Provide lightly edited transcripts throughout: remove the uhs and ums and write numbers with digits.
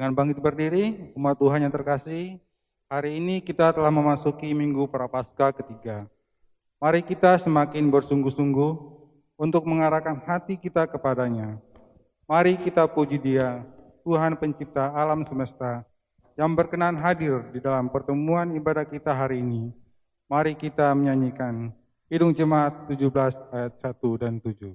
Dengan bangkit berdiri, umat Tuhan yang terkasih, hari ini kita telah memasuki Minggu Prapaskah ketiga. Mari kita semakin bersungguh-sungguh untuk mengarahkan hati kita kepadanya. Mari kita puji Dia, Tuhan pencipta alam semesta, yang berkenan hadir di dalam pertemuan ibadah kita hari ini. Mari kita menyanyikan Kidung Jemaat 17 ayat 1 dan 7.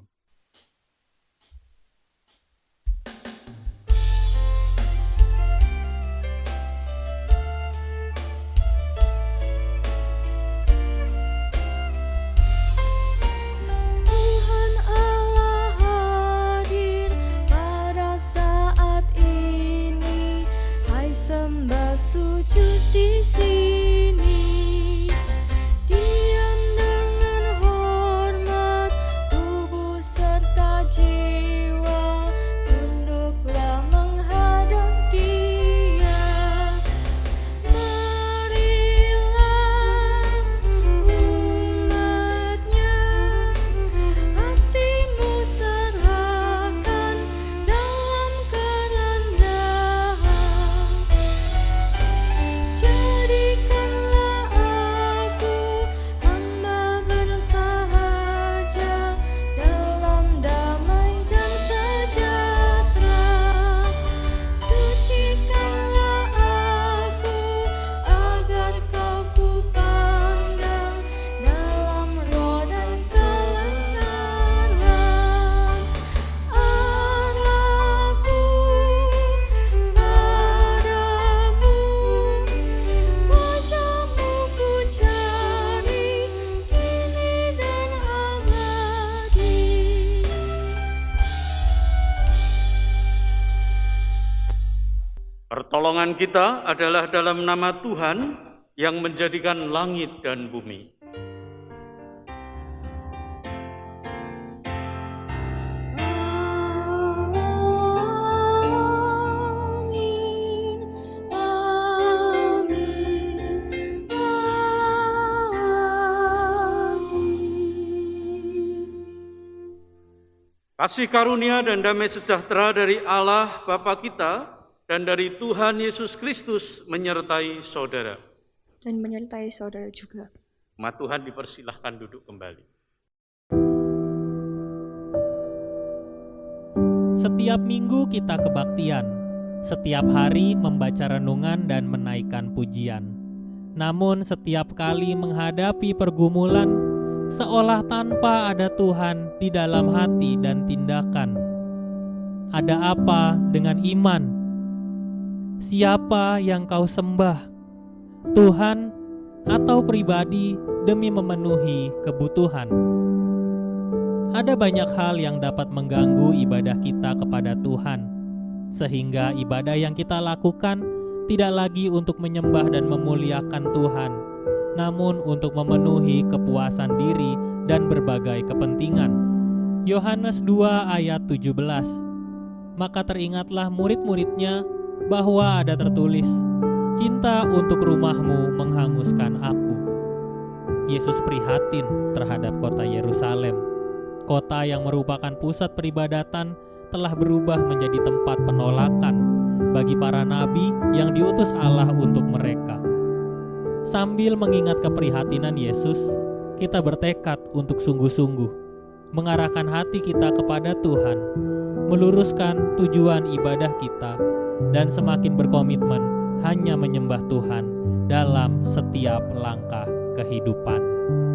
Pertolongan kita adalah dalam nama Tuhan yang menjadikan langit dan bumi. Kasih karunia dan damai sejahtera dari Allah Bapa kita dan dari Tuhan Yesus Kristus menyertai saudara. Dan menyertai saudara juga. Umat Tuhan dipersilahkan duduk kembali. Setiap minggu kita kebaktian, setiap hari membaca renungan dan menaikkan pujian. Namun setiap kali menghadapi pergumulan, seolah tanpa ada Tuhan di dalam hati dan tindakan. Ada apa dengan iman? Siapa yang kau sembah? Tuhan atau pribadi demi memenuhi kebutuhan? Ada banyak hal yang dapat mengganggu ibadah kita kepada Tuhan, sehingga ibadah yang kita lakukan tidak lagi untuk menyembah dan memuliakan Tuhan, namun untuk memenuhi kepuasan diri dan berbagai kepentingan. Yohanes 2 ayat 17. Maka teringatlah murid-muridnya bahwa ada tertulis, cinta untuk rumahmu menghanguskan aku. Yesus prihatin terhadap kota Yerusalem. Kota yang merupakan pusat peribadatan telah berubah menjadi tempat penolakan bagi para nabi yang diutus Allah untuk mereka. Sambil mengingat keprihatinan Yesus, kita bertekad untuk sungguh-sungguh mengarahkan hati kita kepada Tuhan, meluruskan tujuan ibadah kita, dan semakin berkomitmen hanya menyembah Tuhan dalam setiap langkah kehidupan. Mengapa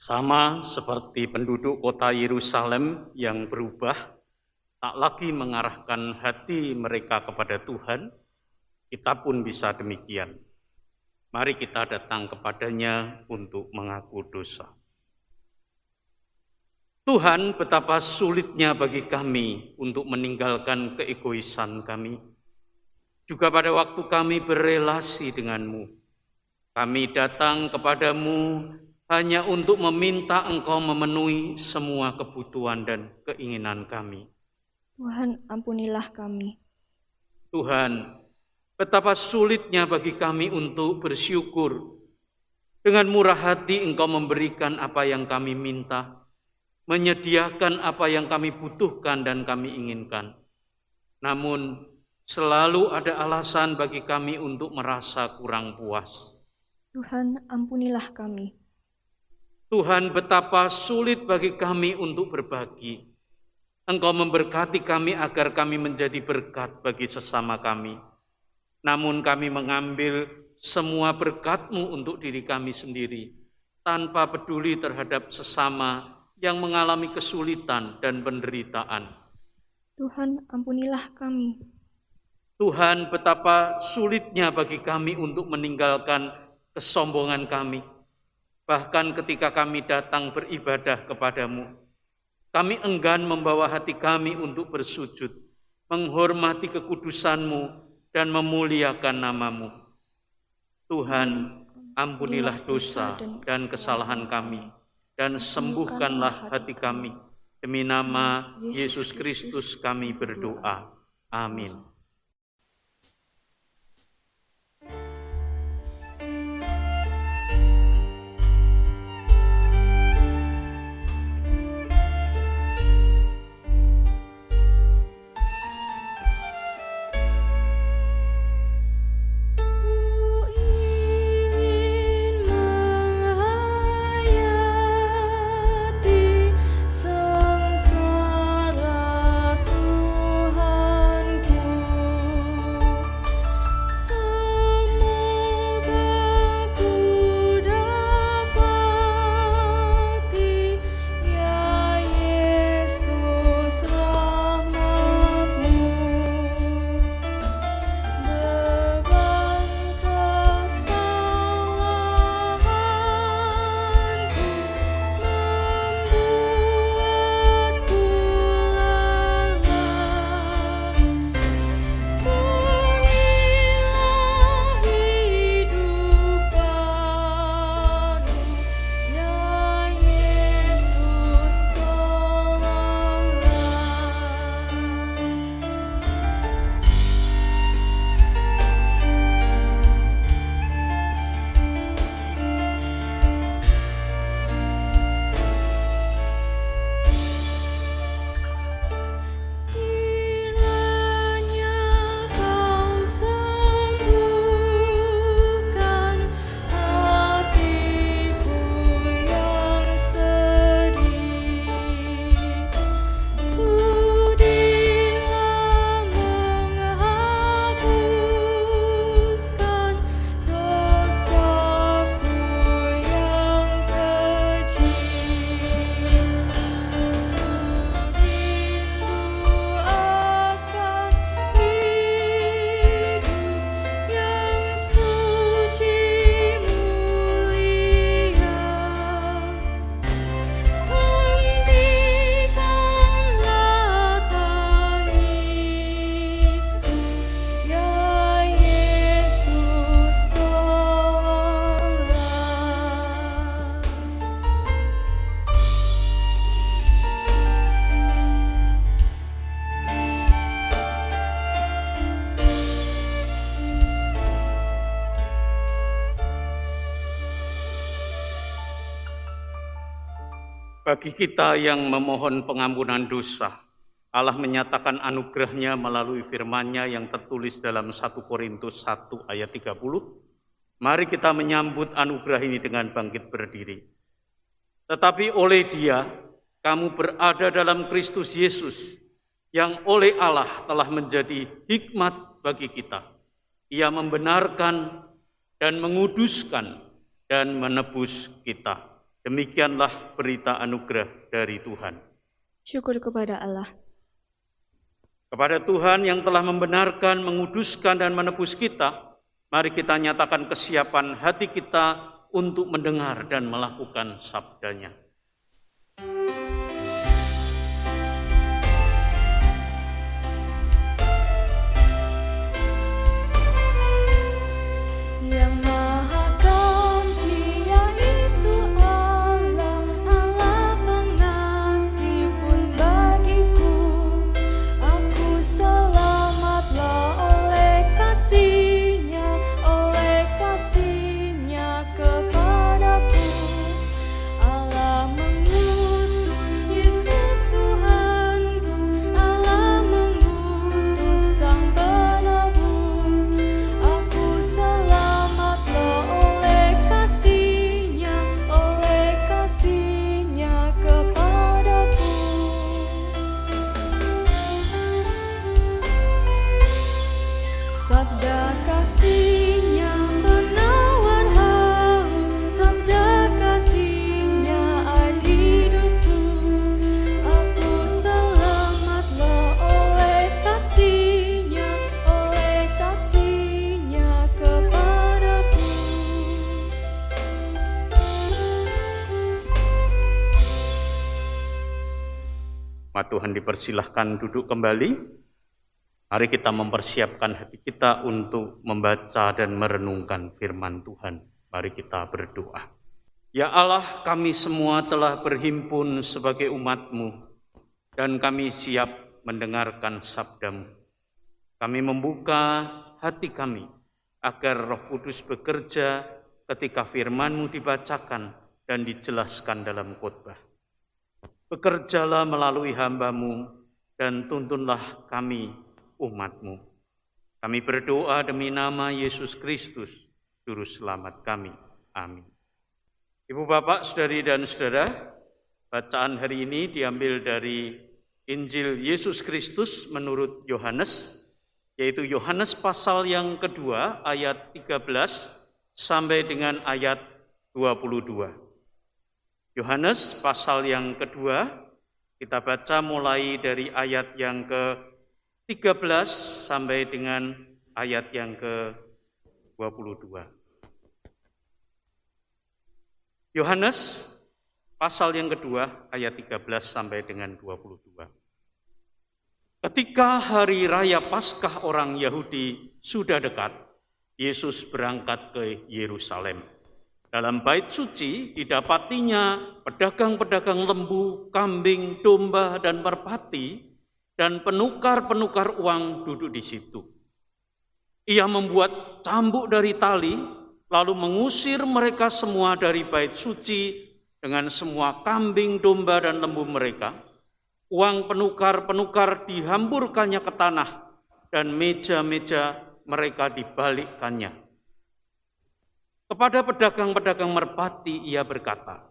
Sama seperti penduduk kota Yerusalem yang berubah, tak lagi mengarahkan hati mereka kepada Tuhan, kita pun bisa demikian. Mari kita datang kepadanya untuk mengaku dosa. Tuhan, betapa sulitnya bagi kami untuk meninggalkan keegoisan kami. Juga pada waktu kami berelasi denganmu, kami datang kepadamu hanya untuk meminta Engkau memenuhi semua kebutuhan dan keinginan kami. Tuhan, ampunilah kami. Tuhan, betapa sulitnya bagi kami untuk bersyukur. Dengan murah hati Engkau memberikan apa yang kami minta, menyediakan apa yang kami butuhkan dan kami inginkan. Namun, selalu ada alasan bagi kami untuk merasa kurang puas. Tuhan, ampunilah kami. Tuhan, betapa sulit bagi kami untuk berbagi. Engkau memberkati kami agar kami menjadi berkat bagi sesama kami. Namun kami mengambil semua berkat-Mu untuk diri kami sendiri, tanpa peduli terhadap sesama yang mengalami kesulitan dan penderitaan. Tuhan, ampunilah kami. Tuhan, betapa sulitnya bagi kami untuk meninggalkan kesombongan kami. Bahkan ketika kami datang beribadah kepadamu, kami enggan membawa hati kami untuk bersujud, menghormati kekudusan-Mu dan memuliakan nama-Mu. Tuhan, ampunilah dosa dan kesalahan kami, dan sembuhkanlah hati kami. Demi nama Yesus Kristus kami berdoa. Amin. Bagi kita yang memohon pengampunan dosa, Allah menyatakan anugerah-Nya melalui firman-Nya yang tertulis dalam 1 Korintus 1 ayat 30. Mari kita menyambut anugerah ini dengan bangkit berdiri. Tetapi oleh Dia, kamu berada dalam Kristus Yesus, yang oleh Allah telah menjadi hikmat bagi kita. Ia membenarkan dan menguduskan dan menebus kita. Demikianlah berita anugerah dari Tuhan. Syukur kepada Allah. Kepada Tuhan yang telah membenarkan, menguduskan, dan menebus kita, mari kita nyatakan kesiapan hati kita untuk mendengar dan melakukan sabdanya. Yang Maha Kasih yaitu Allah, Allah pengasih pun bagiku. Aku selamatlah oleh kasih-Nya kepadaku. Allah mengutus Yesus Tuhanku, Allah mengutus Sang Penebus. Aku selamatlah oleh kasih-Nya kepadaku. Sabda kasih-Nya penawar haus, sabda kasih-Nya air hidupku. Aku selamatlah oleh kasih-Nya kepadaku. Tuhan dipersilahkan duduk kembali. Mari kita mempersiapkan hati kita untuk membaca dan merenungkan firman Tuhan. Mari kita berdoa. Ya Allah, kami semua telah berhimpun sebagai umat-Mu, dan kami siap mendengarkan sabda-Mu. Kami membuka hati kami agar Roh Kudus bekerja ketika firman-Mu dibacakan dan dijelaskan dalam khotbah. Bekerjalah melalui hamba-Mu dan tuntunlah kami umat-Mu. Kami berdoa demi nama Yesus Kristus, Juru Selamat kami. Amin. Ibu Bapak, Saudari dan Saudara, bacaan hari ini diambil dari Injil Yesus Kristus menurut Yohanes, yaitu Yohanes pasal yang kedua ayat 13 sampai dengan ayat 22. Yohanes pasal yang kedua, kita baca mulai dari ayat yang ke-13 sampai dengan ayat yang ke-22. Yohanes pasal yang kedua ayat 13 sampai dengan 22. Ketika hari raya Paskah orang Yahudi sudah dekat, Yesus berangkat ke Yerusalem. Dalam bait suci didapatinya pedagang-pedagang lembu, kambing, domba, dan merpati, dan penukar-penukar uang duduk di situ. Ia membuat cambuk dari tali, lalu mengusir mereka semua dari bait suci dengan semua kambing, domba, dan lembu mereka. Uang penukar-penukar dihamburkannya ke tanah, dan meja-meja mereka dibalikkannya. Kepada pedagang-pedagang merpati ia berkata,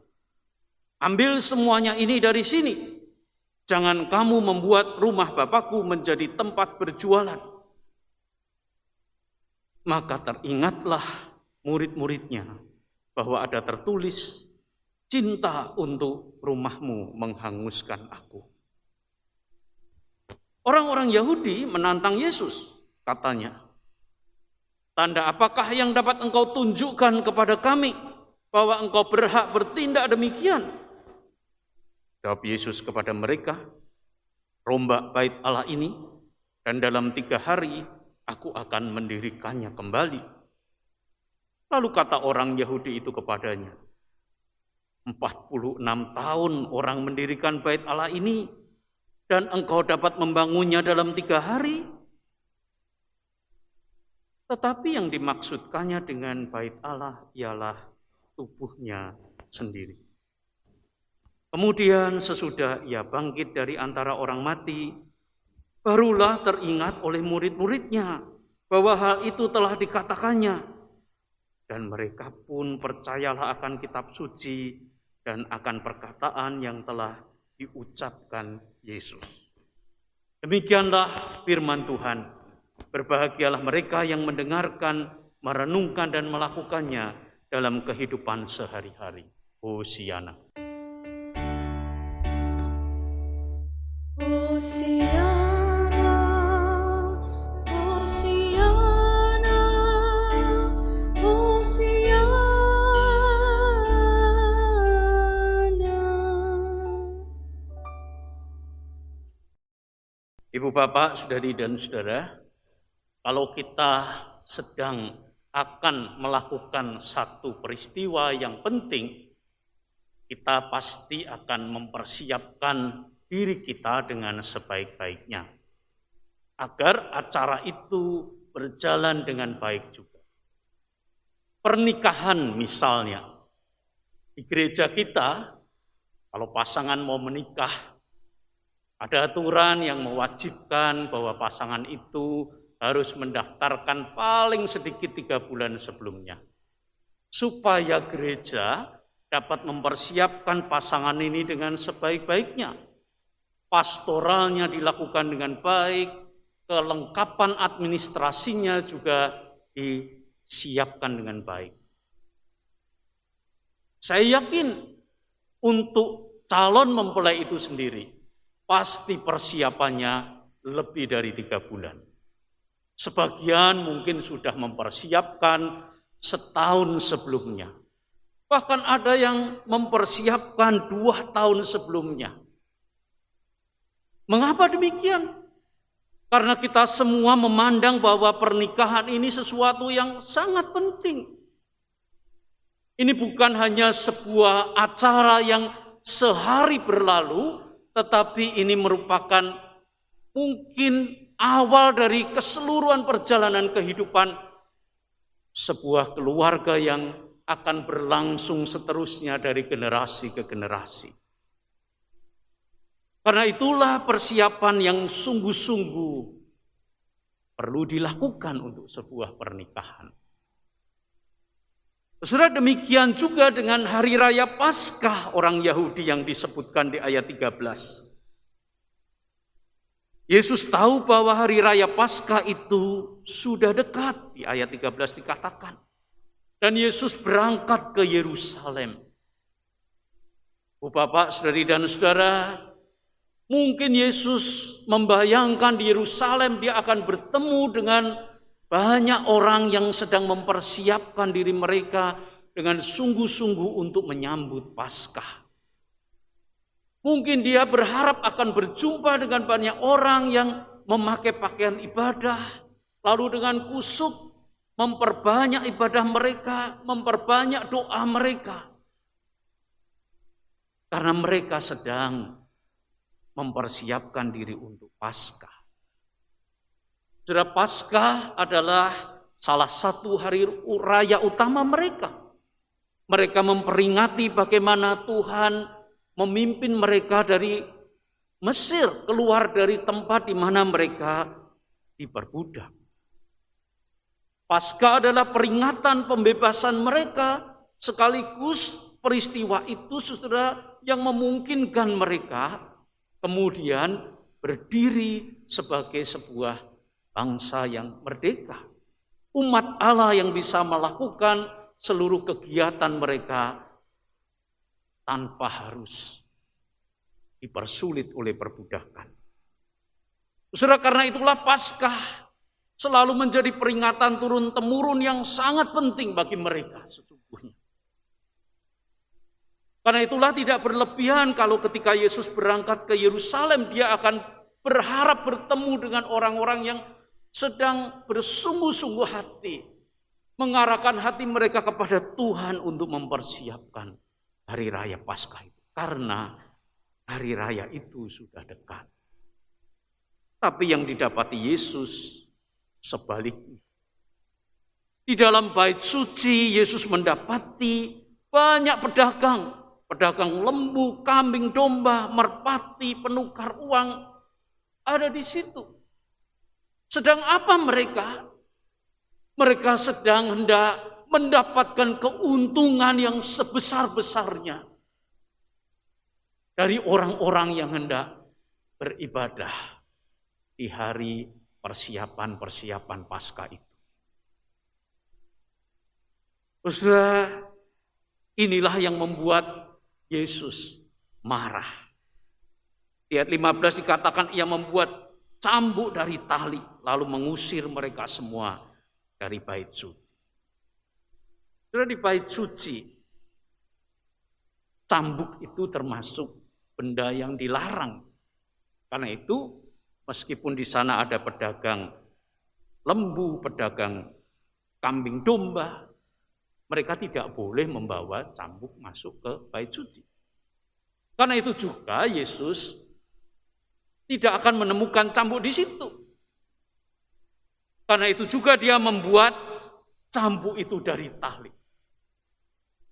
"Ambil semuanya ini dari sini. Jangan kamu membuat rumah Bapakku menjadi tempat berjualan." Maka teringatlah murid-muridnya bahwa ada tertulis, "Cinta untuk rumahmu menghanguskan aku." Orang-orang Yahudi menantang Yesus, katanya, "Tanda apakah yang dapat engkau tunjukkan kepada kami bahwa engkau berhak bertindak demikian?" Jawab Yesus kepada mereka, "Rombak bait Allah ini, dan dalam 3 hari aku akan mendirikannya kembali." Lalu kata orang Yahudi itu kepadanya, 46 tahun orang mendirikan bait Allah ini, dan engkau dapat membangunnya dalam 3 hari? Tetapi yang dimaksudkannya dengan bait Allah ialah tubuhnya sendiri. Kemudian sesudah ia bangkit dari antara orang mati, barulah teringat oleh murid-muridnya bahwa hal itu telah dikatakannya. Dan mereka pun percayalah akan kitab suci dan akan perkataan yang telah diucapkan Yesus. Demikianlah firman Tuhan. Berbahagialah mereka yang mendengarkan, merenungkan, dan melakukannya dalam kehidupan sehari-hari. Hosiana. Hosiana, Hosiana, Hosiana. Ibu bapak, saudari dan saudara, kalau kita sedang akan melakukan satu peristiwa yang penting, kita pasti akan mempersiapkan diri kita dengan sebaik-baiknya, agar acara itu berjalan dengan baik juga. Pernikahan misalnya, di gereja kita, kalau pasangan mau menikah, ada aturan yang mewajibkan bahwa pasangan itu harus mendaftarkan paling sedikit 3 bulan sebelumnya, supaya gereja dapat mempersiapkan pasangan ini dengan sebaik-baiknya. Pastoralnya dilakukan dengan baik, kelengkapan administrasinya juga disiapkan dengan baik. Saya yakin untuk calon mempelai itu sendiri, pasti persiapannya lebih dari 3 bulan. Sebagian mungkin sudah mempersiapkan setahun sebelumnya. Bahkan ada yang mempersiapkan 2 tahun sebelumnya. Mengapa demikian? Karena kita semua memandang bahwa pernikahan ini sesuatu yang sangat penting. Ini bukan hanya sebuah acara yang sehari berlalu, tetapi ini merupakan mungkin awal dari keseluruhan perjalanan kehidupan sebuah keluarga yang akan berlangsung seterusnya dari generasi ke generasi. Karena itulah persiapan yang sungguh-sungguh perlu dilakukan untuk sebuah pernikahan. Saudara, demikian juga dengan hari raya Paskah orang Yahudi yang disebutkan di ayat 13. Yesus tahu bahwa hari raya Paskah itu sudah dekat, di ayat 13 dikatakan. Dan Yesus berangkat ke Yerusalem. Bapak, saudari dan saudara, mungkin Yesus membayangkan di Yerusalem dia akan bertemu dengan banyak orang yang sedang mempersiapkan diri mereka dengan sungguh-sungguh untuk menyambut Paskah. Mungkin dia berharap akan berjumpa dengan banyak orang yang memakai pakaian ibadah, lalu dengan kusuk memperbanyak ibadah mereka, memperbanyak doa mereka. Karena mereka sedang mempersiapkan diri untuk Paskah. Saudara, Paskah adalah salah satu hari raya utama mereka. Mereka memperingati bagaimana Tuhan memimpin mereka dari Mesir, keluar dari tempat di mana mereka diperbudak. Paskah adalah peringatan pembebasan mereka, sekaligus peristiwa itu, saudara, yang memungkinkan mereka kemudian berdiri sebagai sebuah bangsa yang merdeka. Umat Allah yang bisa melakukan seluruh kegiatan mereka tanpa harus dipersulit oleh perbudakan. Saudara, karena itulah Paskah selalu menjadi peringatan turun-temurun yang sangat penting bagi mereka sesungguhnya. Karena itulah tidak berlebihan kalau ketika Yesus berangkat ke Yerusalem, dia akan berharap bertemu dengan orang-orang yang sedang bersungguh-sungguh hati, mengarahkan hati mereka kepada Tuhan untuk mempersiapkan hari raya Paskah itu. Karena hari raya itu sudah dekat. Tapi yang didapati Yesus sebaliknya. Di dalam bait suci, Yesus mendapati banyak pedagang lembu, kambing, domba, merpati, penukar uang ada di situ. Sedang apa mereka? Mereka sedang hendak mendapatkan keuntungan yang sebesar-besarnya dari orang-orang yang hendak beribadah di hari persiapan Paskah itu. Saudara, Inilah yang membuat Yesus marah. Di ayat 15 dikatakan ia membuat cambuk dari tali, lalu mengusir mereka semua dari bait suci. Sudah di bait suci, cambuk itu termasuk benda yang dilarang. Karena itu, meskipun di sana ada pedagang lembu, pedagang kambing domba, mereka tidak boleh membawa cambuk masuk ke bait suci. Karena itu juga Yesus tidak akan menemukan cambuk di situ. Karena itu juga dia membuat cambuk itu dari tali.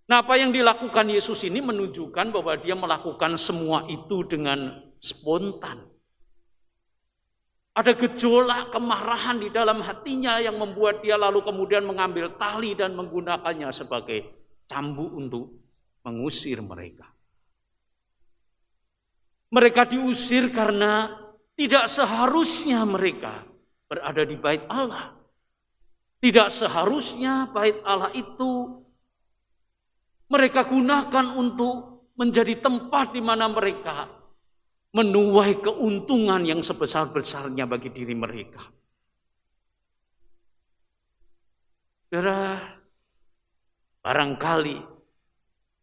Nah, apa yang dilakukan Yesus ini menunjukkan bahwa dia melakukan semua itu dengan spontan. Ada gejolak kemarahan di dalam hatinya yang membuat dia lalu kemudian mengambil tali dan menggunakannya sebagai cambuk untuk mengusir mereka. Mereka diusir karena tidak seharusnya mereka berada di bait Allah. Tidak seharusnya bait Allah itu mereka gunakan untuk menjadi tempat di mana mereka menuai keuntungan yang sebesar-besarnya bagi diri mereka. Saudara, barangkali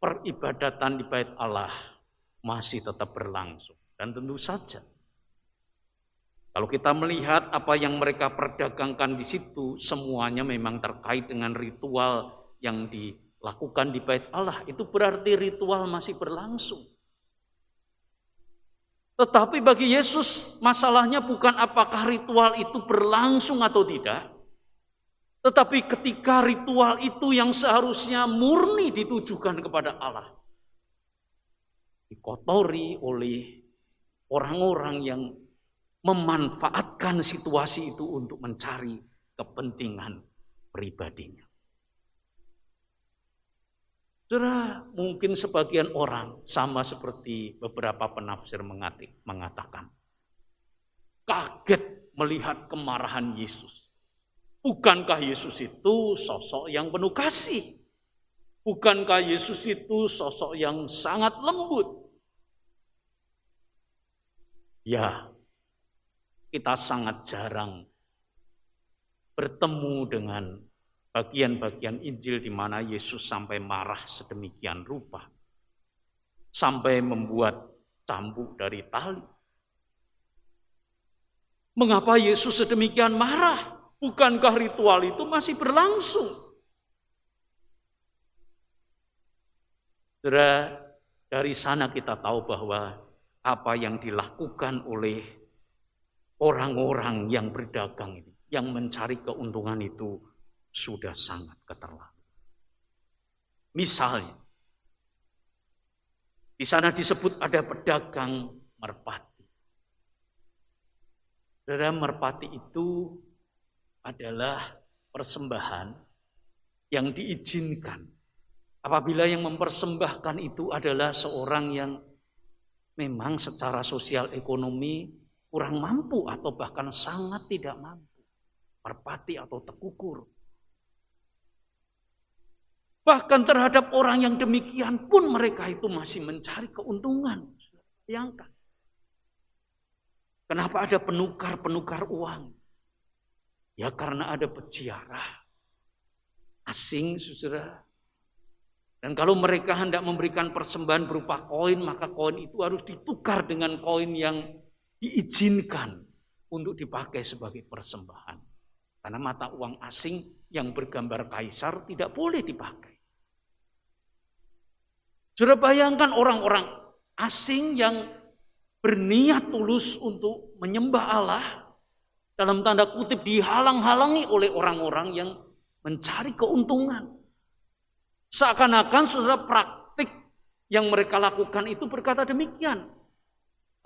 peribadatan di bait Allah masih tetap berlangsung. Dan tentu saja, kalau kita melihat apa yang mereka perdagangkan di situ, semuanya memang terkait dengan ritual yang dilakukan di bait Allah. Itu berarti ritual masih berlangsung. Tetapi bagi Yesus, masalahnya bukan apakah ritual itu berlangsung atau tidak. Tetapi ketika ritual itu yang seharusnya murni ditujukan kepada Allah, dikotori oleh orang-orang yang memanfaatkan situasi itu untuk mencari kepentingan pribadinya. Saudara, mungkin sebagian orang sama seperti beberapa penafsir mengatakan, kaget melihat kemarahan Yesus. Bukankah Yesus itu sosok yang penuh kasih? Bukankah Yesus itu sosok yang sangat lembut? Ya, kita sangat jarang bertemu dengan bagian-bagian Injil di mana Yesus sampai marah sedemikian rupa. Sampai membuat cambuk dari tali. Mengapa Yesus sedemikian marah? Bukankah ritual itu masih berlangsung? Saudara, dari sana kita tahu bahwa apa yang dilakukan oleh orang-orang yang berdagang ini, yang mencari keuntungan itu sudah sangat keterlaluan. Misalnya, di sana disebut ada pedagang merpati. Saudara, merpati itu adalah persembahan yang diizinkan apabila yang mempersembahkan itu adalah seorang yang memang secara sosial ekonomi kurang mampu atau bahkan sangat tidak mampu. Merpati atau tekukur. Bahkan terhadap orang yang demikian pun mereka itu masih mencari keuntungan. Bayangkan. Kenapa ada penukar-penukar uang? Ya karena ada peziarah asing, saudara. Dan kalau mereka hendak memberikan persembahan berupa koin, maka koin itu harus ditukar dengan koin yang diizinkan untuk dipakai sebagai persembahan. Karena mata uang asing yang bergambar kaisar tidak boleh dipakai. Sudah bayangkan orang-orang asing yang berniat tulus untuk menyembah Allah, dalam tanda kutip dihalang-halangi oleh orang-orang yang mencari keuntungan. Seakan-akan saudara praktik yang mereka lakukan itu berkata demikian.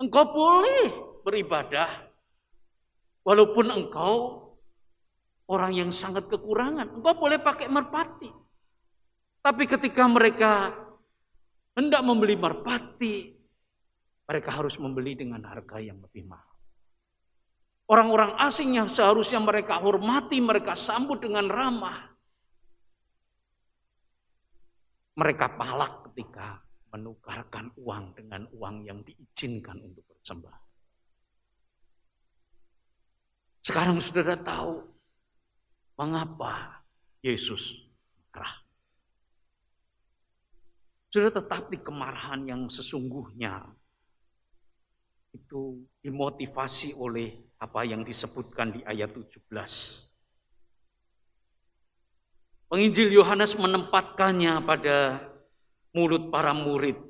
Engkau boleh beribadah walaupun engkau orang yang sangat kekurangan. Engkau boleh pakai merpati. Tapi ketika mereka hendak membeli merpati, mereka harus membeli dengan harga yang lebih mahal. Orang-orang asing yang seharusnya mereka hormati, mereka sambut dengan ramah, mereka palak ketika menukarkan uang dengan uang yang diizinkan untuk persembahan. Sekarang saudara tahu mengapa Yesus marah. Saudara, tetapi kemarahan yang sesungguhnya itu dimotivasi oleh apa yang disebutkan di ayat 17. Penginjil Yohanes menempatkannya pada mulut para murid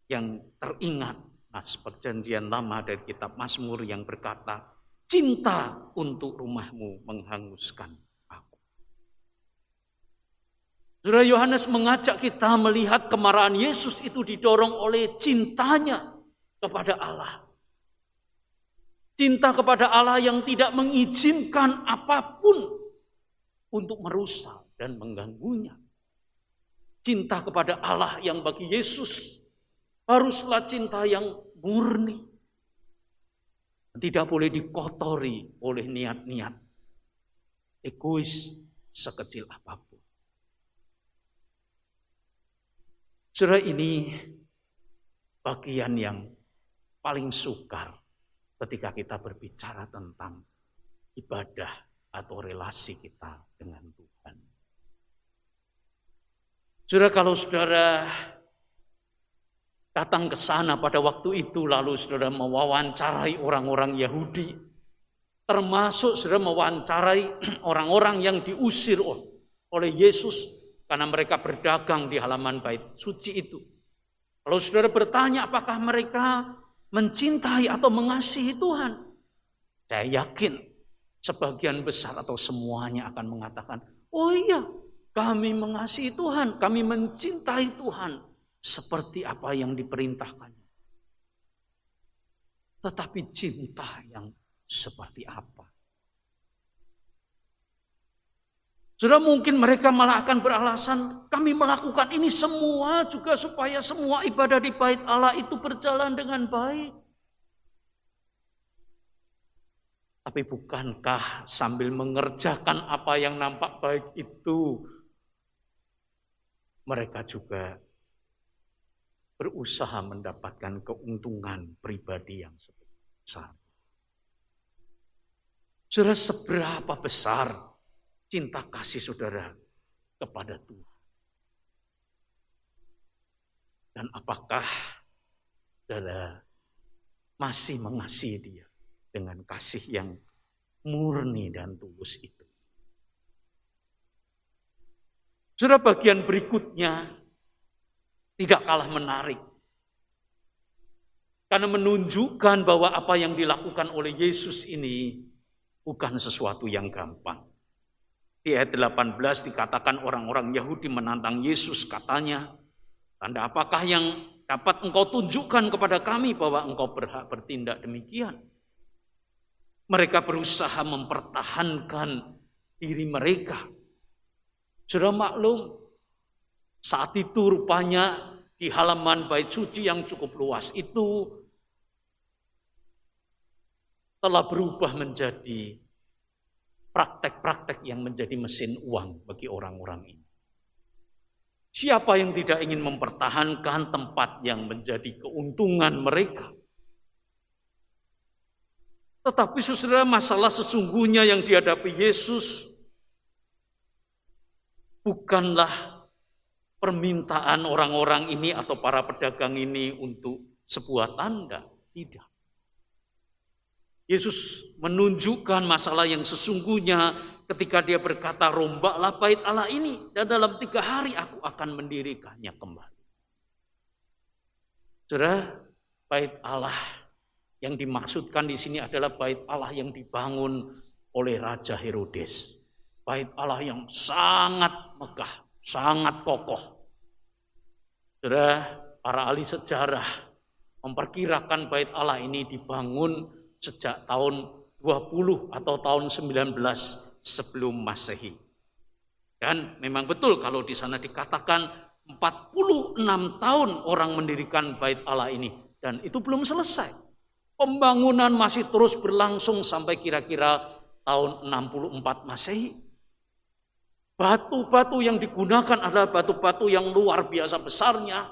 yang teringat nas perjanjian lama dari kitab Mazmur yang berkata, "Cinta untuk rumahmu menghanguskan aku." Saudara, Yohanes mengajak kita melihat kemarahan Yesus itu didorong oleh cintanya kepada Allah. Cinta kepada Allah yang tidak mengizinkan apapun untuk merusak dan mengganggunya. Cinta kepada Allah yang bagi Yesus haruslah cinta yang murni. Tidak boleh dikotori oleh niat-niat egois sekecil apapun. Saudara, ini bagian yang paling sukar ketika kita berbicara tentang ibadah atau relasi kita dengan Tuhan. Saudara, kalau saudara datang ke sana pada waktu itu, lalu saudara mewawancarai orang-orang Yahudi, termasuk saudara mewawancarai orang-orang yang diusir oleh Yesus karena mereka berdagang di halaman bait suci itu. Kalau saudara bertanya apakah mereka mencintai atau mengasihi Tuhan, saya yakin sebagian besar atau semuanya akan mengatakan, "Oh iya, kami mengasihi Tuhan, kami mencintai Tuhan seperti apa yang diperintahkan." Tetapi cinta yang seperti apa? Saudara, mungkin mereka malah akan beralasan, kami melakukan ini semua juga supaya semua ibadah di bait Allah itu berjalan dengan baik. Tapi bukankah sambil mengerjakan apa yang nampak baik itu, mereka juga berusaha mendapatkan keuntungan pribadi yang sebesar. Saudara, seberapa besar cinta kasih saudara kepada Tuhan? Dan apakah saudara masih mengasihi Dia dengan kasih yang murni dan tulus itu? Saudara, bagian berikutnya tidak kalah menarik. Karena menunjukkan bahwa apa yang dilakukan oleh Yesus ini bukan sesuatu yang gampang. Di ayat 18 dikatakan orang-orang Yahudi menantang Yesus, katanya, "Tanda apakah yang dapat engkau tunjukkan kepada kami bahwa engkau berhak bertindak demikian?" Mereka berusaha mempertahankan diri mereka. Sudah maklum, saat itu rupanya di halaman bait suci yang cukup luas itu telah berubah menjadi praktek-praktek yang menjadi mesin uang bagi orang-orang ini. Siapa yang tidak ingin mempertahankan tempat yang menjadi keuntungan mereka? Tetapi saudara, masalah sesungguhnya yang dihadapi Yesus bukanlah permintaan orang-orang ini atau para pedagang ini untuk sebuah tanda. Tidak. Yesus menunjukkan masalah yang sesungguhnya ketika dia berkata, "Rombaklah bait Allah ini dan dalam 3 hari aku akan mendirikannya kembali." Saudara, bait Allah yang dimaksudkan di sini adalah bait Allah yang dibangun oleh Raja Herodes. Bait Allah yang sangat megah, sangat kokoh. Saudara, para ahli sejarah memperkirakan bait Allah ini dibangun sejak tahun 20 atau tahun 19 sebelum Masehi. Dan memang betul kalau di sana dikatakan 46 tahun orang mendirikan bait Allah ini. Dan itu belum selesai. Pembangunan masih terus berlangsung sampai kira-kira tahun 64 Masehi. Batu-batu yang digunakan adalah batu-batu yang luar biasa besarnya.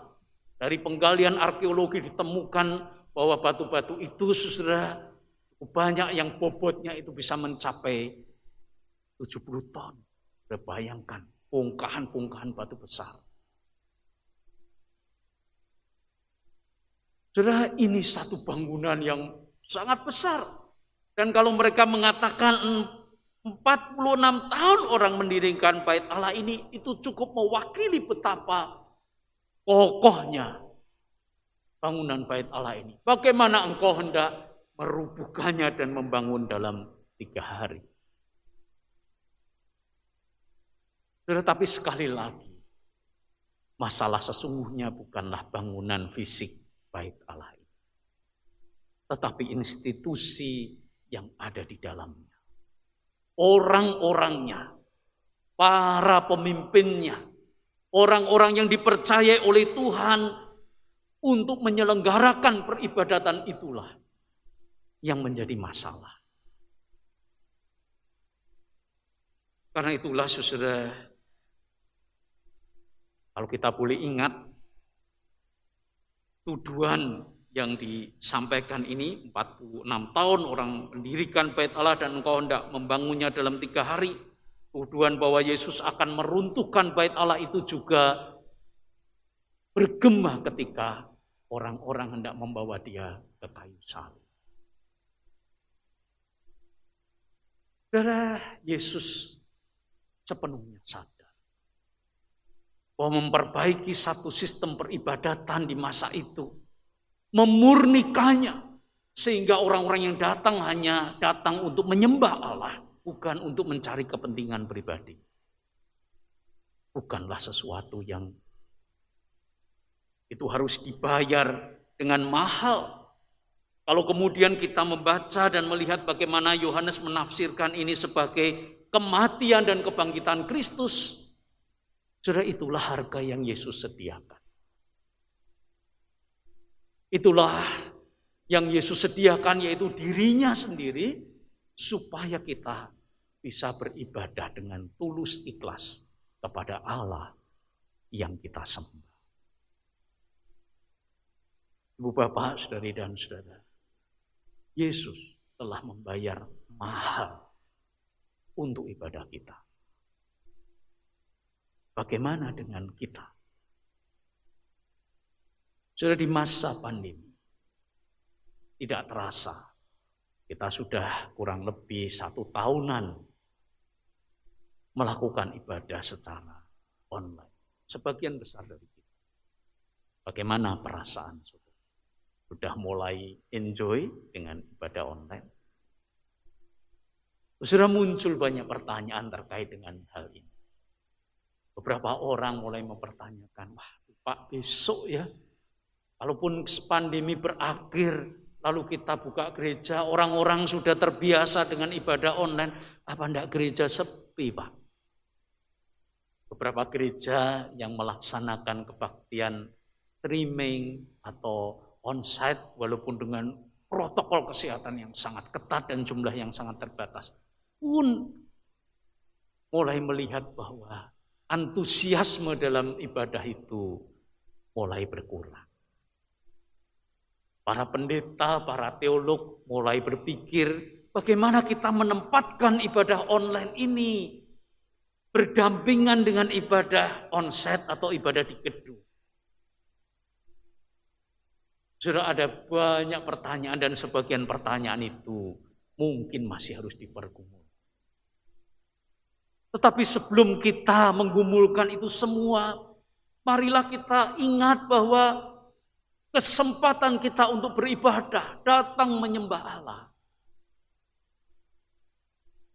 Dari penggalian arkeologi ditemukan bahwa batu-batu itu sudah banyak yang bobotnya itu bisa mencapai 70 ton. Bayangkan bongkahan-bongkahan batu besar. Saudara, ini satu bangunan yang sangat besar. Dan kalau mereka mengatakan 46 tahun orang mendirikan bait Allah ini, itu cukup mewakili betapa kokohnya bangunan bait Allah ini. Bagaimana engkau hendak merubuhkannya dan membangun dalam 3 hari. Tetapi sekali lagi, masalah sesungguhnya bukanlah bangunan fisik bait Allah ini, tetapi institusi yang ada di dalamnya. Orang-orangnya, para pemimpinnya, orang-orang yang dipercayai oleh Tuhan untuk menyelenggarakan peribadatan itulah yang menjadi masalah. Karena itulah saudara, kalau kita boleh ingat, tuduhan yang disampaikan ini, 46 tahun orang mendirikan bait Allah dan engkau hendak membangunnya dalam 3 hari. Tuduhan bahwa Yesus akan meruntuhkan bait Allah itu juga bergema ketika orang-orang hendak membawa dia ke kayu salib. Saudara, Yesus sepenuhnya sadar bahwa memperbaiki satu sistem peribadatan di masa itu, memurnikannya, sehingga orang-orang yang datang hanya datang untuk menyembah Allah, bukan untuk mencari kepentingan pribadi. Bukanlah sesuatu yang itu harus dibayar dengan mahal. Kalau kemudian kita membaca dan melihat bagaimana Yohanes menafsirkan ini sebagai kematian dan kebangkitan Kristus, saudara, itulah harga yang Yesus sediakan. Itulah yang Yesus sediakan, yaitu dirinya sendiri, supaya kita bisa beribadah dengan tulus ikhlas kepada Allah yang kita sembah. Ibu bapak, saudari dan saudara, Yesus telah membayar mahal untuk ibadah kita. Bagaimana dengan kita? Sudah di masa pandemi, tidak terasa, kita sudah kurang lebih 1 tahunan melakukan ibadah secara online. Sebagian besar dari kita. Bagaimana perasaan saudara? Sudah mulai enjoy dengan ibadah online? Sudah muncul banyak pertanyaan terkait dengan hal ini. Beberapa orang mulai mempertanyakan, wah Pak, besok ya, walaupun pandemi berakhir, lalu kita buka gereja, orang-orang sudah terbiasa dengan ibadah online, apa enggak gereja sepi Pak? Beberapa gereja yang melaksanakan kebaktian streaming atau onsite, walaupun dengan protokol kesehatan yang sangat ketat dan jumlah yang sangat terbatas, pun mulai melihat bahwa antusiasme dalam ibadah itu mulai berkurang. Para pendeta, para teolog mulai berpikir bagaimana kita menempatkan ibadah online ini berdampingan dengan ibadah onsite atau ibadah di gedung. Sudah ada banyak pertanyaan dan sebagian pertanyaan itu mungkin masih harus dipergumul. Tetapi sebelum kita menggumulkan itu semua, marilah kita ingat bahwa kesempatan kita untuk beribadah, datang menyembah Allah,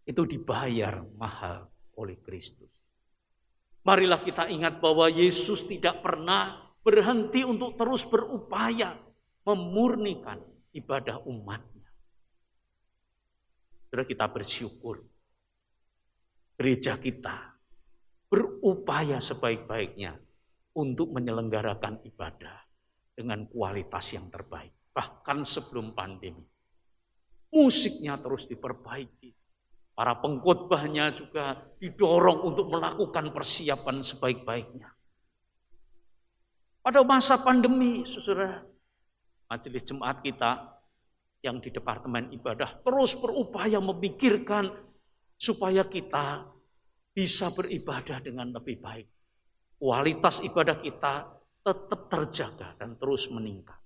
itu dibayar mahal oleh Kristus. Marilah kita ingat bahwa Yesus tidak pernah berhenti untuk terus berupaya memurnikan ibadah umatnya. Saudara, kita bersyukur gereja kita berupaya sebaik-baiknya untuk menyelenggarakan ibadah dengan kualitas yang terbaik. Bahkan sebelum pandemi, musiknya terus diperbaiki, Para pengkhotbahnya juga didorong untuk melakukan persiapan sebaik-baiknya. Pada masa pandemi, saudara, majelis jemaat kita yang di Departemen Ibadah terus berupaya memikirkan supaya kita bisa beribadah dengan lebih baik. Kualitas ibadah kita tetap terjaga dan terus meningkat.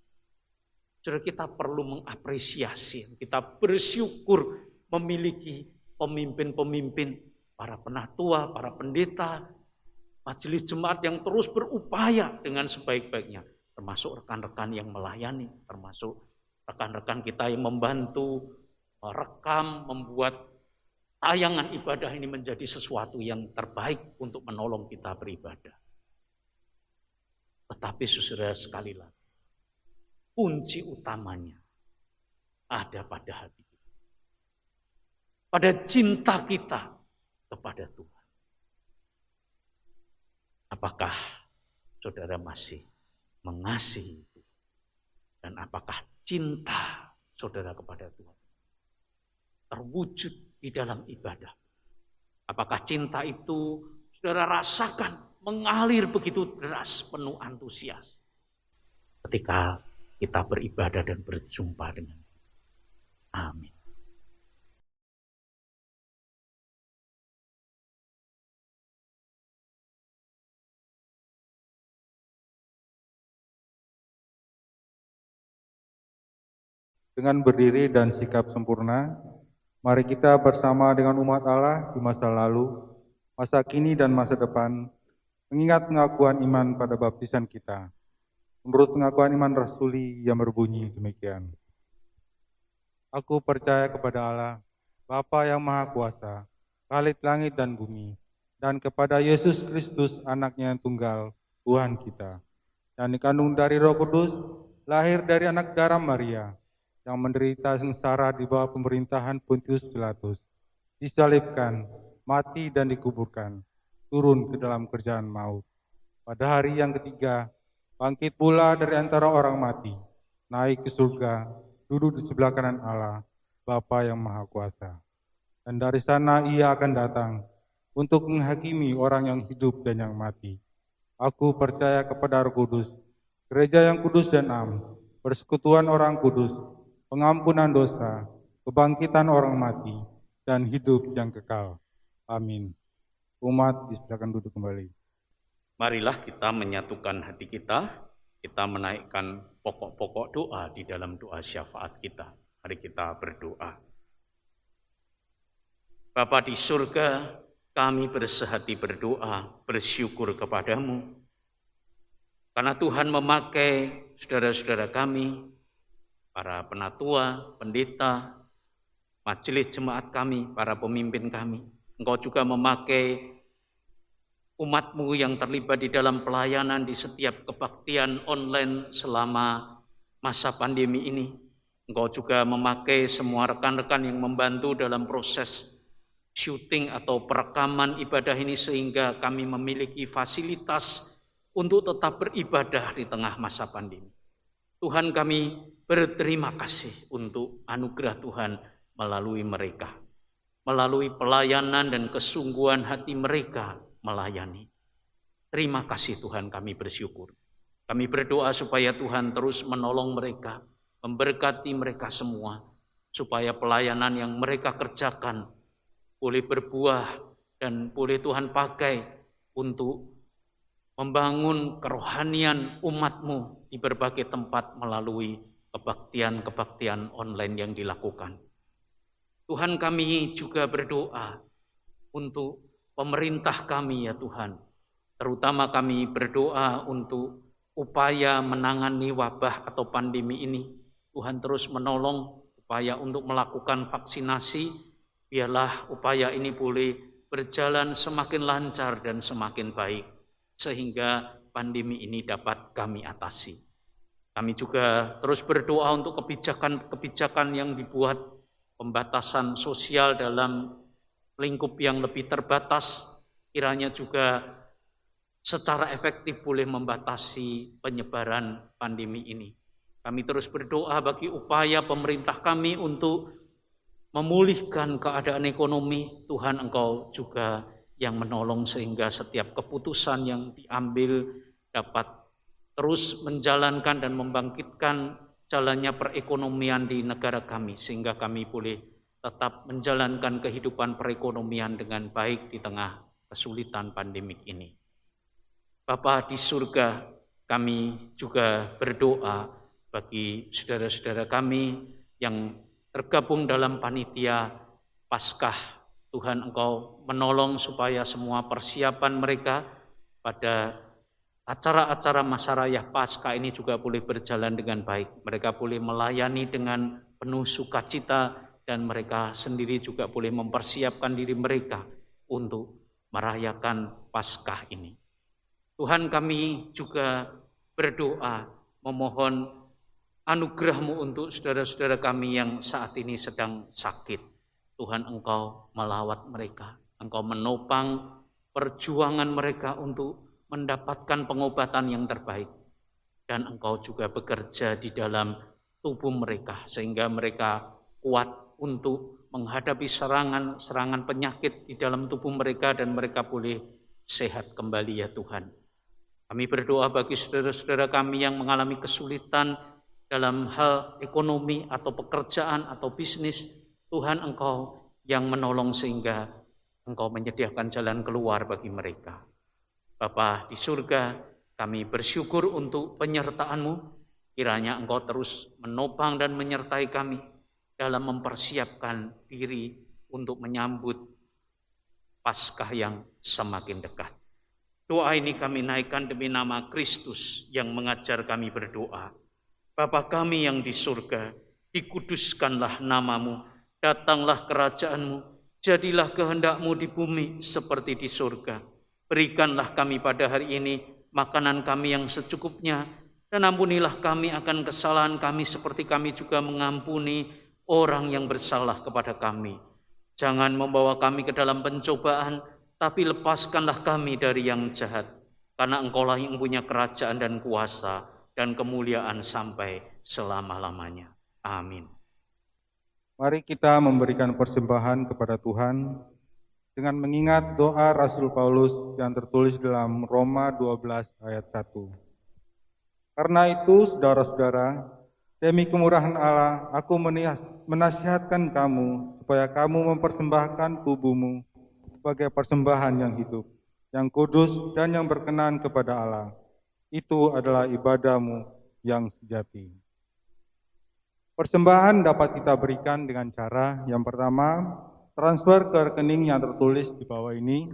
Saudara, kita perlu mengapresiasi, kita bersyukur memiliki pemimpin-pemimpin, para penatua, para pendeta, majelis jemaat yang terus berupaya dengan sebaik-baiknya, termasuk rekan-rekan yang melayani, termasuk rekan-rekan kita yang membantu merekam, membuat tayangan ibadah ini menjadi sesuatu yang terbaik untuk menolong kita beribadah. Tetapi saudara sekali lagi, kunci utamanya ada pada hati kita, pada cinta kita kepada Tuhan. Apakah saudara masih mengasihi itu? Dan apakah cinta saudara kepada Tuhan terwujud di dalam ibadah? Apakah cinta itu saudara rasakan mengalir begitu deras, penuh antusias ketika kita beribadah dan berjumpa dengan Dia? Amin. Dengan berdiri dan sikap sempurna, mari kita bersama dengan umat Allah di masa lalu, masa kini dan masa depan, mengingat pengakuan iman pada baptisan kita. Menurut pengakuan iman rasuli yang berbunyi demikian. Aku percaya kepada Allah, Bapa yang Maha Kuasa, Khalid langit dan bumi, dan kepada Yesus Kristus, Anaknya yang tunggal, Tuhan kita, yang dikandung dari Roh Kudus, lahir dari anak darah Maria, yang menderita sengsara di bawah pemerintahan Pontius Pilatus, disalibkan, mati dan dikuburkan, turun ke dalam kerjaan maut. Pada hari yang ketiga, bangkit pula dari antara orang mati, naik ke surga, duduk di sebelah kanan Allah, Bapa yang Maha Kuasa. Dan dari sana Ia akan datang untuk menghakimi orang yang hidup dan yang mati. Aku percaya kepada Roh Kudus, gereja yang kudus dan am, persekutuan orang kudus, pengampunan dosa, kebangkitan orang mati, dan hidup yang kekal. Amin. Umat disilakan duduk kembali. Marilah kita menyatukan hati kita menaikkan pokok-pokok doa di dalam doa syafaat kita. Mari kita berdoa. Bapa di surga, kami bersehati berdoa, bersyukur kepadamu, karena Tuhan memakai saudara-saudara kami, para penatua, pendeta, majelis jemaat kami, para pemimpin kami. Engkau juga memakai umat-Mu yang terlibat di dalam pelayanan di setiap kebaktian online selama masa pandemi ini. Engkau juga memakai semua rekan-rekan yang membantu dalam proses syuting atau perekaman ibadah ini sehingga kami memiliki fasilitas untuk tetap beribadah di tengah masa pandemi. Tuhan, kami berterima kasih untuk anugerah Tuhan melalui mereka, melalui pelayanan dan kesungguhan hati mereka melayani. Terima kasih Tuhan, kami bersyukur. Kami berdoa supaya Tuhan terus menolong mereka, memberkati mereka semua, supaya pelayanan yang mereka kerjakan boleh berbuah dan boleh Tuhan pakai untuk membangun kerohanian umat-Mu di berbagai tempat melalui kebaktian-kebaktian online yang dilakukan. Tuhan, kami juga berdoa untuk pemerintah kami ya Tuhan. Terutama kami berdoa untuk upaya menangani wabah atau pandemi ini. Tuhan terus menolong upaya untuk melakukan vaksinasi. Biarlah upaya ini boleh berjalan semakin lancar dan semakin baik, sehingga pandemi ini dapat kami atasi. Kami juga terus berdoa untuk kebijakan-kebijakan yang dibuat, pembatasan sosial dalam lingkup yang lebih terbatas, kiranya juga secara efektif boleh membatasi penyebaran pandemi ini. Kami terus berdoa bagi upaya pemerintah kami untuk memulihkan keadaan ekonomi. Tuhan, Engkau juga yang menolong sehingga setiap keputusan yang diambil dapat terus menjalankan dan membangkitkan jalannya perekonomian di negara kami, sehingga kami boleh tetap menjalankan kehidupan perekonomian dengan baik di tengah kesulitan pandemik ini. Bapa di surga, kami juga berdoa bagi saudara-saudara kami yang tergabung dalam panitia Paskah. Tuhan, Engkau menolong supaya semua persiapan mereka pada acara-acara masa raya Paskah ini juga boleh berjalan dengan baik. Mereka boleh melayani dengan penuh sukacita dan mereka sendiri juga boleh mempersiapkan diri mereka untuk merayakan Paskah ini. Tuhan, kami juga berdoa memohon anugerah-Mu untuk saudara-saudara kami yang saat ini sedang sakit. Tuhan, Engkau melawat mereka, Engkau menopang perjuangan mereka untuk mendapatkan pengobatan yang terbaik. Dan Engkau juga bekerja di dalam tubuh mereka, sehingga mereka kuat untuk menghadapi serangan penyakit di dalam tubuh mereka dan mereka boleh sehat kembali ya Tuhan. Kami berdoa bagi saudara-saudara kami yang mengalami kesulitan dalam hal ekonomi atau pekerjaan atau bisnis. Tuhan, Engkau yang menolong sehingga Engkau menyediakan jalan keluar bagi mereka. Bapa di surga, kami bersyukur untuk penyertaan-Mu. Kiranya Engkau terus menopang dan menyertai kami dalam mempersiapkan diri untuk menyambut Paskah yang semakin dekat. Doa ini kami naikkan demi nama Kristus yang mengajar kami berdoa. Bapa kami yang di surga, dikuduskanlah nama-Mu. Datanglah kerajaan-Mu, jadilah kehendak-Mu di bumi seperti di surga. Berikanlah kami pada hari ini makanan kami yang secukupnya, dan ampunilah kami akan kesalahan kami seperti kami juga mengampuni orang yang bersalah kepada kami. Jangan membawa kami ke dalam pencobaan, tapi lepaskanlah kami dari yang jahat. Karena Engkaulah yang punya kerajaan dan kuasa dan kemuliaan sampai selama-lamanya. Amin. Mari kita memberikan persembahan kepada Tuhan dengan mengingat doa Rasul Paulus yang tertulis dalam Roma 12 ayat 1. Karena itu, saudara-saudara, demi kemurahan Allah, aku menasihatkan kamu supaya kamu mempersembahkan tubuhmu sebagai persembahan yang hidup, yang kudus dan yang berkenan kepada Allah. Itu adalah ibadahmu yang sejati. Persembahan dapat kita berikan dengan cara yang pertama, transfer ke rekening yang tertulis di bawah ini.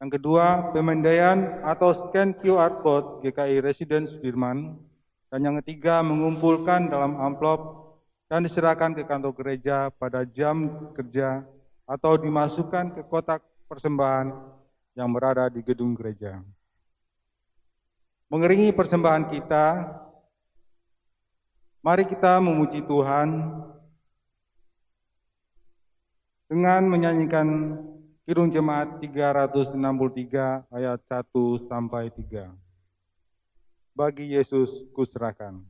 Yang kedua, pemindaian atau scan QR Code GKI Residen Sudirman. Dan yang ketiga, mengumpulkan dalam amplop dan diserahkan ke kantor gereja pada jam kerja atau dimasukkan ke kotak persembahan yang berada di gedung gereja. Mengiringi persembahan kita, mari kita memuji Tuhan dengan menyanyikan Kidung Jemaat 363 ayat 1 sampai 3. Bagi Yesus kuserahkan.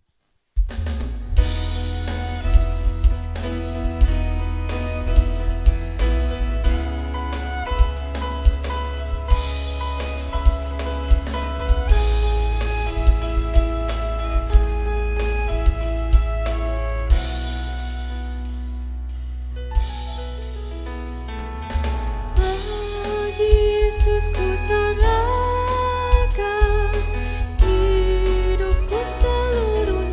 Hidupku seluruhnya.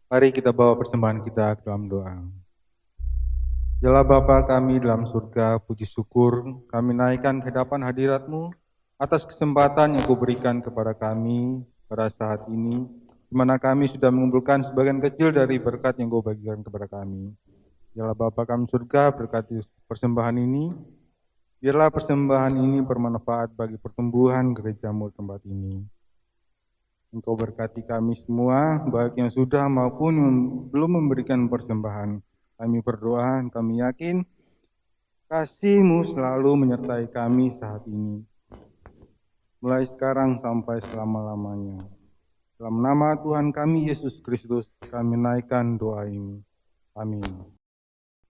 Mari kita bawa persembahan kita ke dalam doa. Dialah Bapa kami dalam surga, puji syukur kami naikkan ke hadapan hadirat-Mu atas kesempatan yang Kau berikan kepada kami pada saat ini, di mana kami sudah mengumpulkan sebagian kecil dari berkat yang Kau bagikan kepada kami. Dialah Bapa kami surga, berkati persembahan ini. Biarlah persembahan ini bermanfaat bagi pertumbuhan gereja-Mu tempat ini. Engkau berkati kami semua, baik yang sudah maupun yang belum memberikan persembahan. Kami berdoa, kami yakin kasih-Mu selalu menyertai kami saat ini, mulai sekarang sampai selama-lamanya. Dalam nama Tuhan kami Yesus Kristus, kami naikkan doa ini. Amin.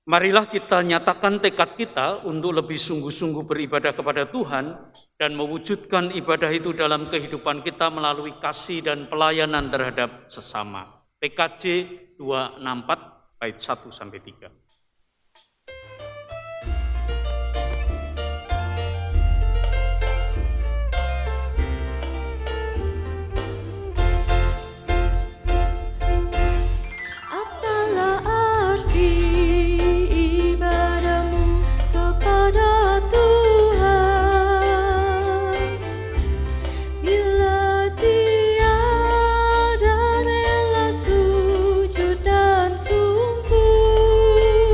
Marilah kita nyatakan tekad kita untuk lebih sungguh-sungguh beribadah kepada Tuhan dan mewujudkan ibadah itu dalam kehidupan kita melalui kasih dan pelayanan terhadap sesama. PKJ 264 ayat 1-3. Apalah arti ibadahmu kepada Tuhan bila tiada rela sujud dan sungguh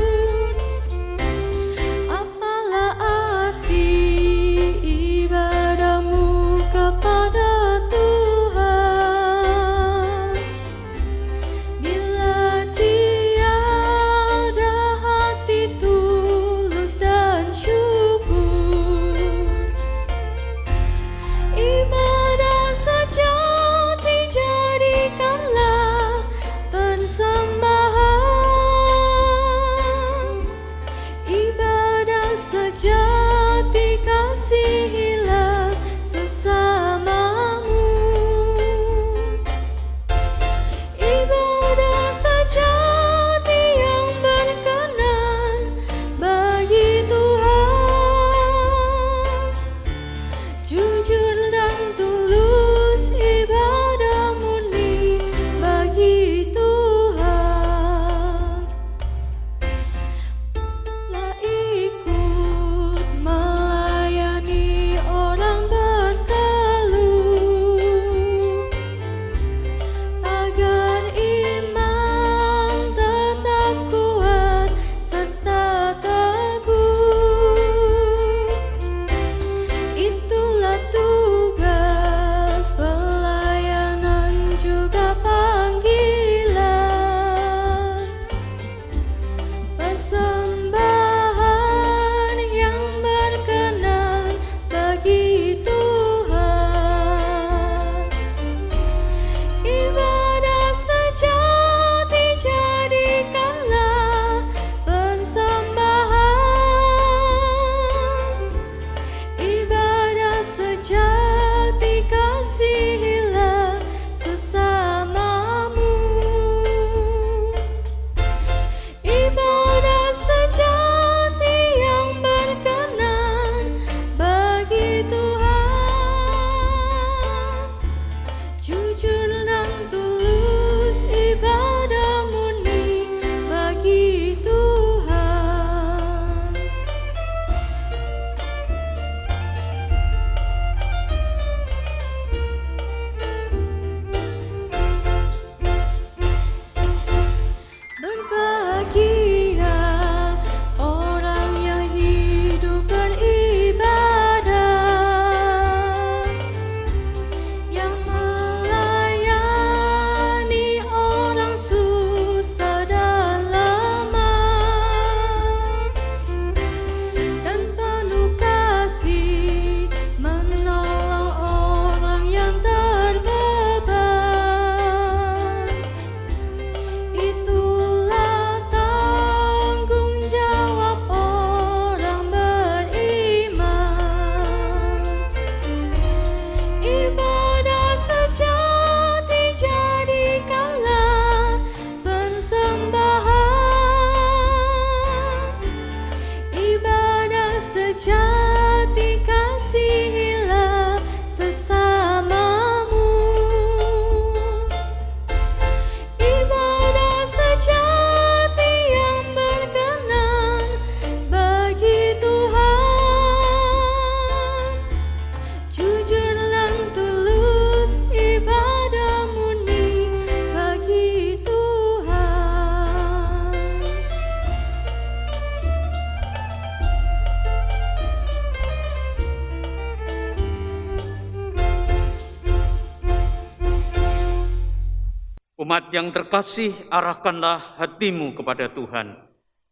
Umat yang terkasih, arahkanlah hatimu kepada Tuhan.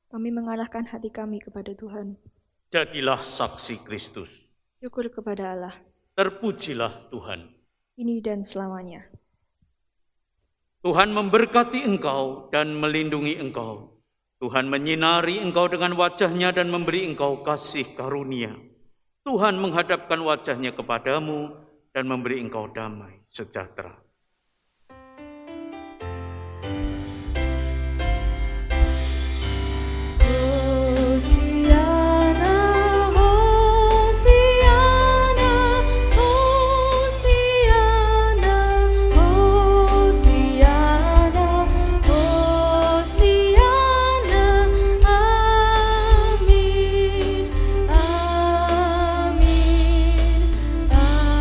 Kami mengarahkan hati kami kepada Tuhan. Jadilah saksi Kristus. Syukur kepada Allah, Terpujilah Tuhan. kini dan selamanya. Tuhan memberkati engkau dan melindungi engkau. Tuhan menyinari engkau dengan wajah-Nya dan memberi engkau kasih karunia. Tuhan menghadapkan wajah-Nya kepadamu dan memberi engkau damai sejahtera. Hosiana, Hosiana, Hosiana, Hosiana, Hosiana, amin, amin, amin.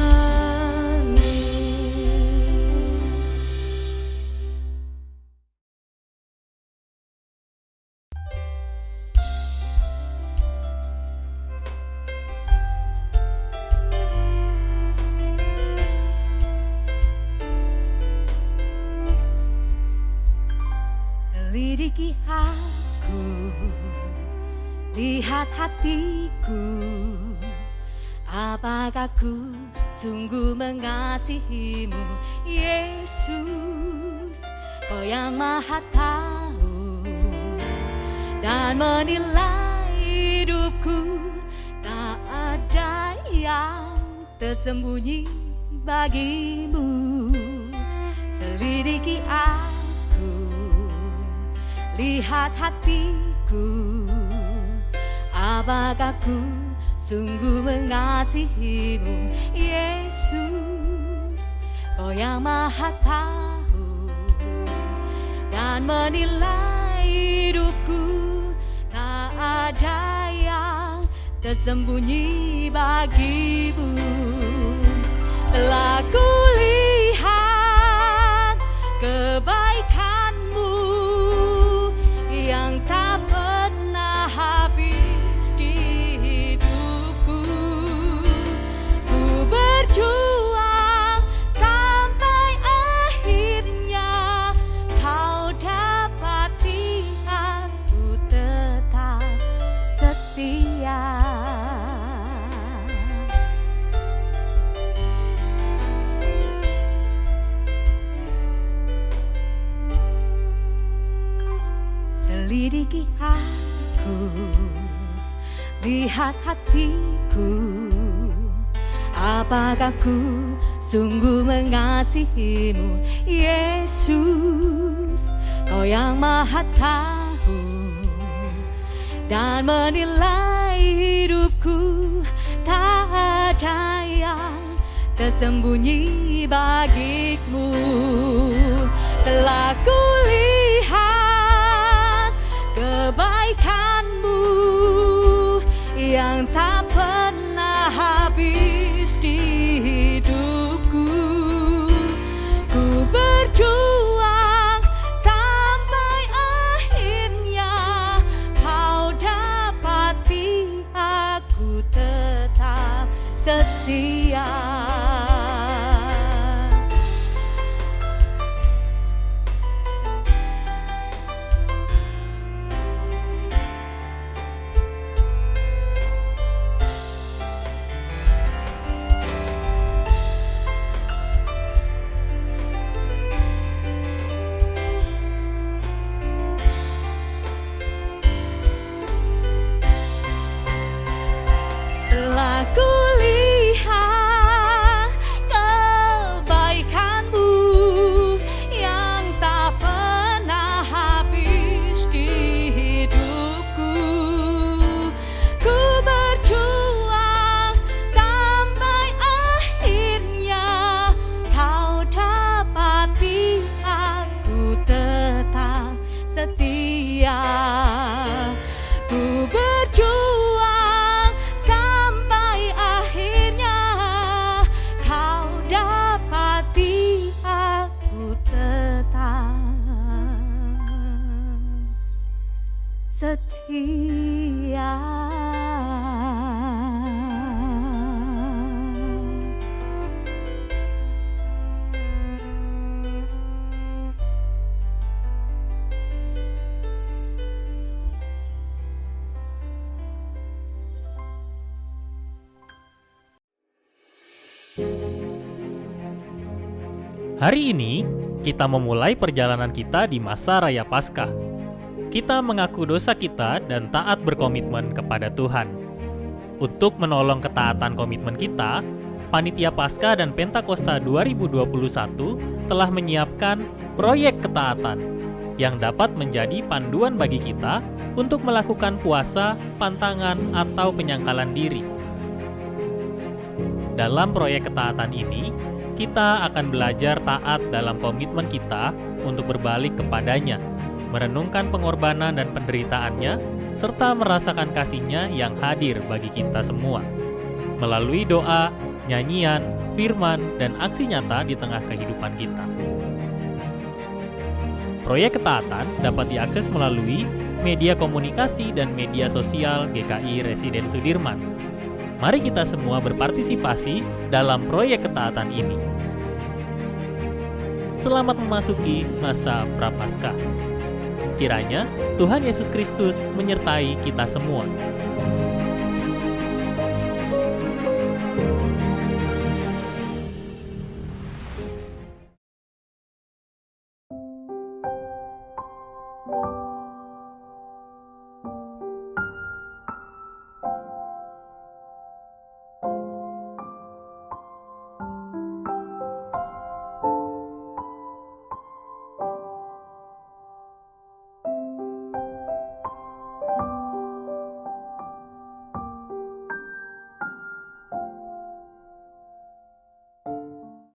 Selidiki aku, lihat hatiku, apakah ku sungguh mengasihimu, Yesus, Kau yang Maha Tahu dan menilai hidupku, tak ada yang tersembunyi bagimu. Selidiki aku, lihat hatiku, apakah ku sungguh mengasihimu, Yesus, Kau yang Maha Tahu dan menilai hidupku, tak ada yang tersembunyi bagimu. Telah kulihat kebaikan-Mu yang tak pernah habis di hidupku. Ku berjuang sampai akhirnya, Kau dapati aku tetap setia. Selidiki aku, lihat hatiku, apakah ku sungguh mengasihimu, Yesus, Kau yang Maha Tahu dan menilai hidupku, tak ada yang tersembunyi bagimu. Telah kulihat kebaikan-Mu yang tak pernah habis di hidupku. Ku berjuang sampai akhirnya, Kau dapati aku tetap setia. Telah kulihat kebaikan-Mu yang tak pernah habis di hidupku. Ku berjuang sampai akhirnya, Kau dapati aku tetap setia. Ku berjuang sampai akhirnya, Hari ini, kita memulai perjalanan kita di masa Raya Paskah. Kita mengaku dosa kita dan taat berkomitmen kepada Tuhan. Untuk menolong ketaatan komitmen kita, Panitia Paskah dan Pentakosta 2021 telah menyiapkan proyek ketaatan yang dapat menjadi panduan bagi kita untuk melakukan puasa, pantangan, atau penyangkalan diri. Dalam proyek ketaatan ini, kita akan belajar taat dalam komitmen kita untuk berbalik kepadanya, merenungkan pengorbanan dan penderitaannya, serta merasakan kasih-Nya yang hadir bagi kita semua. Melalui doa, nyanyian, firman, dan aksi nyata di tengah kehidupan kita. Proyek ketaatan dapat diakses melalui media komunikasi dan media sosial GKI Residen Sudirman. Mari kita semua berpartisipasi dalam proyek ketaatan ini. Selamat memasuki masa Prapaskah. Kiranya Tuhan Yesus Kristus menyertai kita semua.